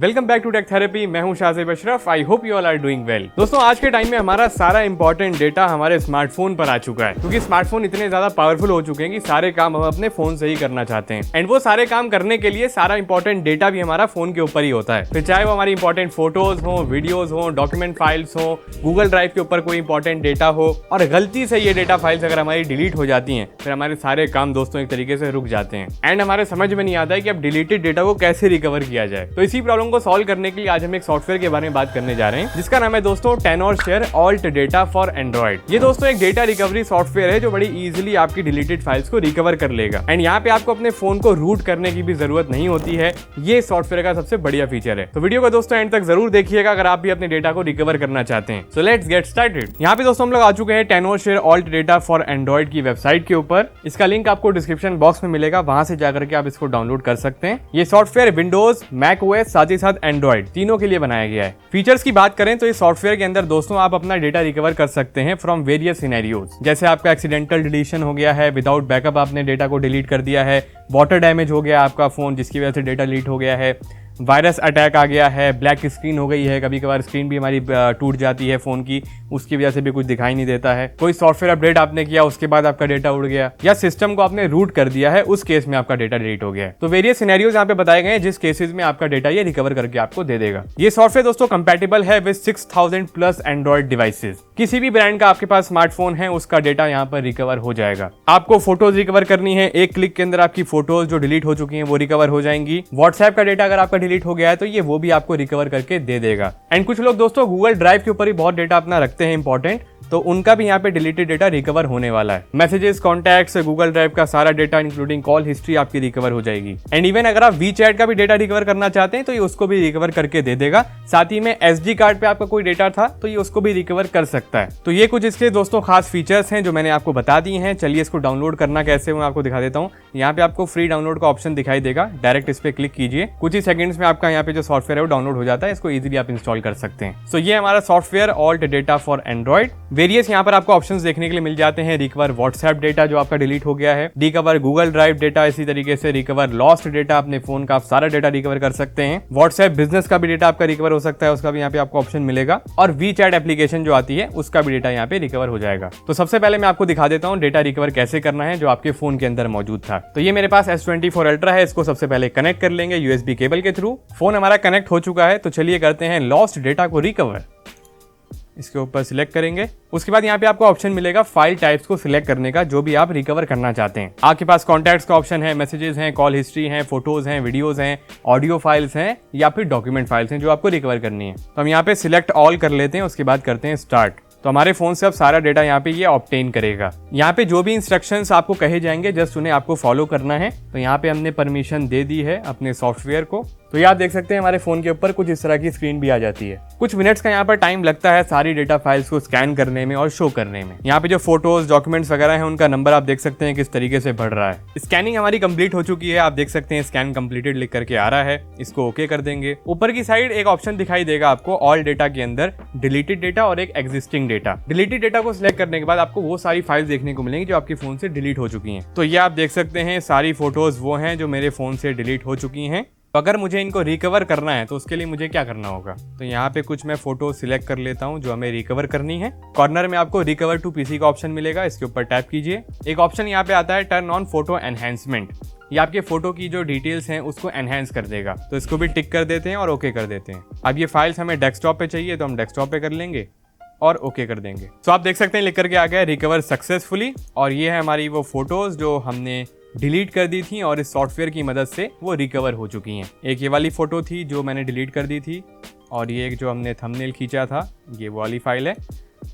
Welcome back to Tech Therapy. मैं हूं Shahzeb Ashraf. I hope you all are doing well. दोस्तों, आज के टाइम में हमारा सारा इंपॉर्टेंट डेटा हमारे स्मार्टफोन पर आ चुका है, क्योंकि स्मार्टफोन इतने ज्यादा पावरफुल हो चुके हैं कि सारे काम हम अपने फोन से ही करना चाहते हैं। एंड वो सारे काम करने के लिए सारा इंपॉर्टेंट डेटा भी हमारा फोन के ऊपर ही होता है। फिर चाहे वो हमारी इंपॉर्टेंट फोटोज हो, वीडियोज हो, डॉक्यूमेंट फाइल्स हो, गूगल ड्राइव के ऊपर कोई इंपॉर्टेंट डेटा हो, और गलती से ये डेटा फाइल्स अगर हमारी डिलीट हो जाती हैं, फिर हमारे सारे काम दोस्तों एक तरीके से रुक जाते हैं। एंड हमारे समझ में नहीं आता है कि अब डिलीटेड डेटा को कैसे रिकवर किया जाए। तो इसी प्रॉब्लम को सॉल्व करने के लिए आज हम एक सॉफ्टवेयर के बारे में बात करने जा रहे हैं, जिसका नाम है दोस्तों Tenorshare Alt Data for Android। ये दोस्तों एक डेटा रिकवरी सॉफ्टवेयर है जो बड़ी इजीली आपकी डिलीटेड फाइल्स को रिकवर कर लेगा। एंड यहाँ पे आपको अपने फोन को रूट करने की भी जरूरत नहीं होती है। ये सॉफ्टवेयर का सबसे बढ़िया फीचर है। तो वीडियो को दोस्तों एंड तक जरूर देखिएगा अगर आप भी अपने डेटा को रिकवर करना चाहते हैं। So let's get started. यहाँ पे दोस्तों हम लोग आ चुके हैं Tenorshare Alt Data for Android की वेबसाइट के ऊपर। इसका लिंक आपको डिस्क्रिप्शन बॉक्स में मिलेगा, वहां से जाकर के आप इसको डाउनलोड कर सकते हैं। ये सॉफ्टवेयर विंडोज, मैक ओएस, साथ ही साथ एंड्रॉइड तीनों के लिए बनाया गया है। फीचर्स की बात करें तो इस सॉफ्टवेयर के अंदर दोस्तों आप अपना डेटा रिकवर कर सकते हैं फ्रॉम वेरियस सिनेरियोज। जैसे आपका एक्सीडेंटल डिलीशन हो गया है, विदाउट बैकअप आपने डेटा को डिलीट कर दिया है, वाटर डैमेज हो गया आपका फोन जिसकी वजह से डेटा डिलीट हो गया है, वायरस अटैक आ गया है, ब्लैक स्क्रीन हो गई है, कभी कभार स्क्रीन भी हमारी टूट जाती है फोन की, उसकी वजह से भी कुछ दिखाई नहीं देता है, कोई सॉफ्टवेयर अपडेट आपने किया उसके बाद आपका डेटा उड़ गया, या सिस्टम को आपने रूट कर दिया है, उस केस में आपका डेटा डिलीट हो गया है। तो वेरियस सिनेरियोज यहाँ पे बताए गए हैं जिस केसेस में आपका डेटा ये रिकवर करके आपको दे देगा। ये सॉफ्टवेयर दोस्तों कंपैटिबल है विद 6000 प्लस एंड्रॉइड डिवाइसेस। किसी भी ब्रांड का आपके पास स्मार्टफोन है उसका डेटा यहाँ पर रिकवर हो जाएगा। आपको फोटोज रिकवर करनी है, एक क्लिक के अंदर आपकी फोटोज जो डिलीट हो चुकी हैं वो रिकवर हो जाएंगी। व्हाट्सएप का डेटा अगर आपका डिलीट हो गया है तो ये वो भी आपको रिकवर करके दे देगा। एंड कुछ लोग दोस्तों गूगल ड्राइव के ऊपर ही बहुत डेटा अपना रखते हैं इंपॉर्टेंट, तो उनका भी यहाँ पे डिलीटेड डेटा रिकवर होने वाला है। मैसेजेस, कॉन्टैक्ट्स, गूगल ड्राइव का सारा डेटा इंक्लूडिंग कॉल हिस्ट्री आपकी रिकवर हो जाएगी। एंड इवन अगर आप वीचैट का भी डेटा रिकवर करना चाहते हैं तो ये उसको भी रिकवर करके दे देगा। साथ ही में एसडी कार्ड पे आपका कोई डेटा था तो ये उसको भी रिकवर कर सकता है। तो ये कुछ इसके दोस्तों खास फीचर्स हैं जो मैंने आपको बता दिए हैं। चलिए इसको डाउनलोड करना कैसे मैं आपको दिखा देता हूँ। यहाँ पे आपको फ्री डाउनलोड का ऑप्शन दिखाई देगा, डायरेक्ट इस पे क्लिक कीजिए, कुछ ही सेकंड्स में आपका यहाँ पे जो सॉफ्टवेयर है वो डाउनलोड हो जाता है। इसको इजीली आप इंस्टॉल कर सकते हैं। सो ये हमारा software alt data for Android. Various यहाँ पर आपको ऑप्शंस देखने के लिए मिल जाते हैं। रिकवर व्हाट्सएप डेटा जो आपका डिलीट हो गया है, रिकवर गूगल ड्राइव डेटा, इसी तरीके से रिकवर लॉस्ट डेटा, अपने फोन का आप सारा डेटा रिकवर कर सकते हैं। व्हाट्सएप बिजनेस का भी डेटा आपका रिकवर हो सकता है, उसका भी यहाँ पे आपको ऑप्शन मिलेगा। और वीचैट एप्लीकेशन जो आती है उसका भी डेटा यहाँ पे रिकवर हो जाएगा। तो सबसे पहले मैं आपको दिखा देता हूँ डेटा रिकवर कैसे करना है जो आपके फोन के अंदर मौजूद था। तो ये मेरे पास S24 अल्ट्रा है, इसको सबसे पहले कनेक्ट कर लेंगे USB केबल के थ्रू। फोन हमारा कनेक्ट हो चुका है, तो चलिए करते हैं लॉस्ट डेटा को रिकवर। इसके ऊपर सिलेक्ट करेंगे। उसके बाद यहाँ पे आपको ऑप्शन मिलेगा फाइल टाइप्स को सिलेक्ट करने का, जो भी आप रिकवर करना चाहते हैं। आपके पास कॉन्टैक्ट्स का ऑप्शन है, मैसेजेस हैं, कॉल हिस्ट्री है, फोटोज हैं, वीडियोज हैं, ऑडियो फाइल्स हैं, या फिर डॉक्यूमेंट फाइल्स हैं जो आपको रिकवर करनी है। तो हम यहाँ पे सिलेक्ट ऑल कर लेते हैं, उसके बाद करते हैं स्टार्ट। तो हमारे फोन से अब सारा डेटा यहाँ पे ये ऑब्टेन करेगा। यहाँ पे जो भी इंस्ट्रक्शंस आपको कहे जाएंगे जस्ट उन्हें आपको फॉलो करना है। तो यहाँ पे हमने परमिशन दे दी है अपने सॉफ्टवेयर को। तो ये आप देख सकते हैं हमारे फोन के ऊपर कुछ इस तरह की स्क्रीन भी आ जाती है। कुछ मिनट्स का यहाँ पर टाइम लगता है सारी डेटा फाइल्स को स्कैन करने में और शो करने में। यहाँ पे जो फोटोज, डॉक्यूमेंट्स वगैरह हैं उनका नंबर आप देख सकते हैं किस तरीके से बढ़ रहा है। स्कैनिंग हमारी कंप्लीट हो चुकी है, आप देख सकते हैं स्कैन कंप्लीटेड लिख करके आ रहा है। इसको ओके कर देंगे। ऊपर की साइड एक ऑप्शन दिखाई देगा आपको ऑल डेटा के अंदर, डिलीटेड डेटा और एक एग्जिस्टिंग डेटा। डिलीटेड डेटा को सिलेक्ट करने के बाद आपको वो सारी फाइल्स देखने को मिलेंगी जो आपके फोन से डिलीट हो चुकी हैं। तो ये आप देख सकते हैं सारी फोटोज वो हैं जो मेरे फोन से डिलीट हो चुकी हैं। तो अगर मुझे इनको रिकवर करना है तो उसके लिए मुझे क्या करना होगा, तो यहाँ पे कुछ मैं फोटो सिलेक्ट कर लेता हूँ जो हमें रिकवर करनी है। कॉर्नर में आपको रिकवर टू पीसी का ऑप्शन मिलेगा, इसके ऊपर टैप कीजिए। एक ऑप्शन यहाँ पे आता है टर्न ऑन फोटो एनहेंसमेंट। ये आपके फोटो की जो डिटेल्स हैं उसको एनहेंस कर देगा, तो इसको भी टिक कर देते हैं और ओके कर देते हैं। अब ये फाइल्स हमें डेस्कटॉप पे चाहिए तो हम डेस्कटॉप पे कर लेंगे और ओके कर देंगे। तो आप देख सकते हैं लिख करके आ गया रिकवर सक्सेसफुली। और ये है हमारी वो फोटोज जो हमने डिलीट कर दी थी और इस सॉफ्टवेयर की मदद से वो रिकवर हो चुकी हैं। एक ये वाली फोटो थी जो मैंने डिलीट कर दी थी, और ये एक जो हमने थंबनेल खींचा था ये वो वाली फाइल है।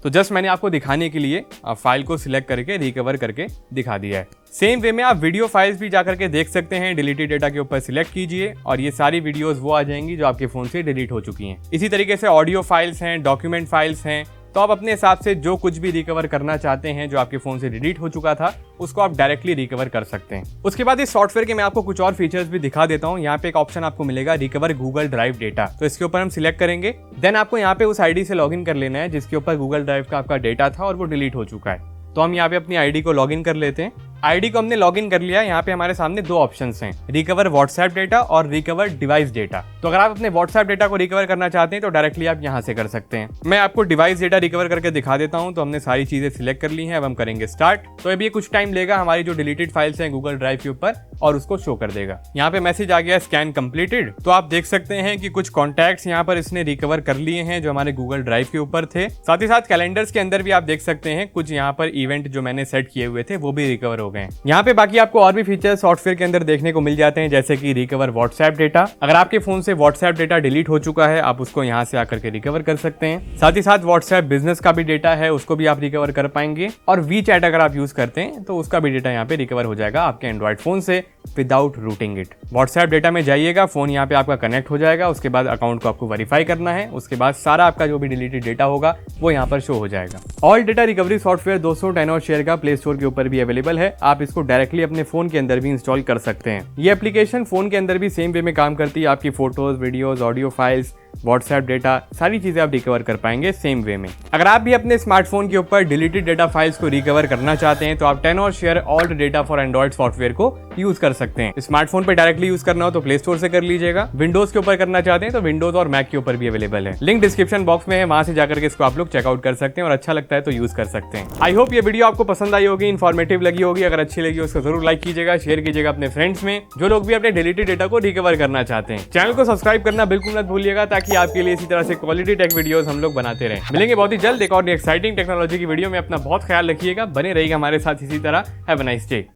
तो जस्ट मैंने आपको दिखाने के लिए फाइल को सिलेक्ट करके रिकवर करके दिखा दिया है। सेम वे में आप वीडियो फाइल्स भी जाकर के देख सकते हैं। डिलीटेड डेटा के ऊपर सिलेक्ट कीजिए और ये सारी वीडियोस वो आ जाएंगी जो आपके फोन से डिलीट हो चुकी हैं। इसी तरीके से ऑडियो फाइल्स हैं, डॉक्यूमेंट फाइल्स हैं। तो आप अपने हिसाब से जो कुछ भी रिकवर करना चाहते हैं जो आपके फोन से डिलीट हो चुका था उसको आप डायरेक्टली रिकवर कर सकते हैं। उसके बाद इस सॉफ्टवेयर के मैं आपको कुछ और फीचर्स भी दिखा देता हूँ। यहाँ पे एक ऑप्शन आपको मिलेगा रिकवर गूगल ड्राइव डेटा। तो इसके ऊपर हम सिलेक्ट करेंगे। देन आपको यहाँ पे उस आईडी से लॉगिन कर लेना है जिसके ऊपर गूगल ड्राइव का आपका डेटा था और वो डिलीट हो चुका है। तो हम यहाँ पे अपनी आईडी को लॉगिन कर लेते हैं। आईडी को हमने लॉगिन कर लिया। यहाँ पे हमारे सामने दो ऑप्शंस हैं, रिकवर व्हाट्सएप डेटा और रिकवर डिवाइस डेटा। तो अगर आप अपने व्हाट्सएप डेटा को रिकवर करना चाहते हैं तो डायरेक्टली आप यहाँ से कर सकते हैं। मैं आपको डिवाइस डेटा रिकवर करके दिखा देता हूँ। तो हमने सारी चीजें सिलेक्ट कर ली हैं, अब हम करेंगे स्टार्ट। तो अभी कुछ टाइम लेगा हमारी जो डिलीटेड फाइल्स हैं गूगल ड्राइव के ऊपर और उसको शो कर देगा। यहाँ पे मैसेज आ गया स्कैन कंप्लीटेड। तो आप देख सकते हैं कि कुछ कॉन्टैक्ट्स यहाँ पर इसने रिकवर कर लिए हैं जो हमारे गूगल ड्राइव के ऊपर थे। साथ ही साथ कैलेंडर्स के अंदर भी आप देख सकते हैं कुछ यहाँ पर इवेंट जो मैंने सेट किए हुए थे वो भी रिकवर हो गए। यहाँ पे बाकी आपको और भी फीचर्स सॉफ्टवेयर के अंदर देखने को मिल जाते हैं, जैसे कि रिकवर व्हाट्सएप डेटा। अगर आपके फोन से व्हाट्सएप डेटा डिलीट हो चुका है आप उसको यहाँ से आकर के रिकवर कर सकते हैं। साथ ही साथ व्हाट्सएप बिजनेस का भी डेटा है उसको भी आप रिकवर कर पाएंगे। और वी चैट अगर आप यूज करते हैं तो उसका भी डेटा यहाँ पे रिकवर हो जाएगा आपके एंड्रॉइड फोन से without routing it. WhatsApp data में जाइएगा, फोन यहाँ पे आपका कनेक्ट हो जाएगा, उसके बाद अकाउंट को आपको वेरीफाई करना है, उसके बाद सारा आपका जो भी डिलीटेड डेटा होगा वो यहाँ पर शो हो जाएगा। ऑल डेटा रिकवरी सॉफ्टवेयर दोस्तों Tenorshare का प्ले स्टोर के ऊपर भी अवेलेबल है। आप इसको डायरेक्टली अपने फोन के अंदर भी इंस्टॉल कर सकते हैं। ये एप्लीकेशन फोन के अंदर भी सेम वे में काम करती है। आपकी photos, videos, audio files, WhatsApp data सारी चीजें आप रिकवर कर पाएंगे सेम वे में। अगर आप भी अपने स्मार्टफोन के ऊपर डिलीटेड डेटा फाइल्स को रिकवर करना चाहते हैं तो आप Tenorshare alt data for Android software को यूज कर सकते हैं। स्मार्टफोन पे डायरेक्टली यूज करना हो तो प्ले स्टोर से कर लीजिएगा। विंडोज के ऊपर करना चाहते हैं तो विंडोज और मैक के ऊपर भी अवेलेबल है। लिंक डिस्क्रिप्शन बॉक्स में है, वहां से जाकर के इसको आप लोग चेकआउट कर सकते हैं और अच्छा लगता है तो यूज कर सकते हैं। आई होप ये वीडियो आपको पसंद आई होगी, इन्फॉर्मेटिव लगी होगी। अगर अच्छी लगी उसको जरूर लाइक कीजिएगा, शेयर कीजिएगा अपने फ्रेंड्स में जो लोग भी अपने डिलीटेड डेटा को रिकवर करना चाहते हैं। चैनल को सब्सक्राइब करना बिल्कुल मत भूलिएगा ताकि आपके लिए इसी तरह से क्वालिटी टेक वीडियोस हम लोग बनाते रहें। मिलेंगे बहुत ही जल्द एक और एक्साइटिंग टेक्नोलॉजी की वीडियो में। अपना बहुत ख्याल रखिएगा, बने रहिएगा हमारे साथ इसी तरह। Have a nice day.